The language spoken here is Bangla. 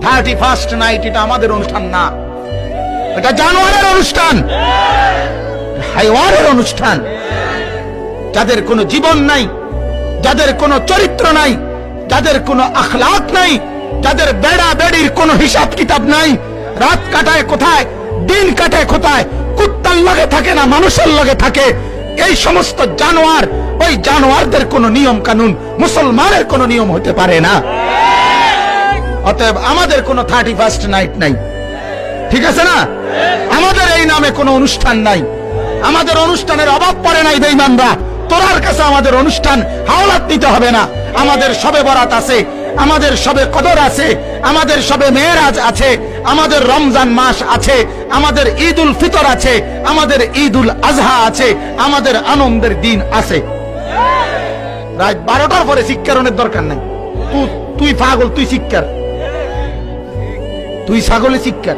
31st নাইট এটা আমাদের অনুষ্ঠান না, এটা জানোয়ারের অনুষ্ঠান, হাইওয়ানের অনুষ্ঠান। যাদের কোনো জীবন নাই, যাদের কোনো চরিত্র নাই, যাদের কোনো আখলাক নাই, যাদের বেড়া বেড়ির কোনো হিসাব কিতাব নাই, রাত কাটায় কোথায়, দিন কাটায় কোথায়, কুত্তার লগে থাকে না মানুষের লগে থাকে, এই সমস্ত জানোয়ার, ওই জানোয়ারদের কোনো নিয়ম কানুন মুসলমানের কোনো নিয়ম হতে পারে না। অতএব আমাদের কোনো 31st নাইট নাই, ঠিক আছে না? আমাদের এই নামে কোনো অনুষ্ঠান নাই, আমাদের অনুষ্ঠানের অভাব পড়ে নাই। বেঈমানরা, তোরার কাছে আমাদের অনুষ্ঠান হাওলাত দিতে হবে না। আমাদের শবে বরাত আছে, আমাদের শবে কদর আছে, আমাদের শবে মেরাজ আছে, আমাদের রমজান মাস আছে, আমাদের ঈদ উল ফিতর আছে, আমাদের ঈদ উল আজহা আছে, আমাদের আনন্দের দিন আছে। রাত 12টার পরে শিক্ষারণের দরকার নাই। তুই পাগল, তুই শিক্ষার, তুই ছাগলে শিক্ষার।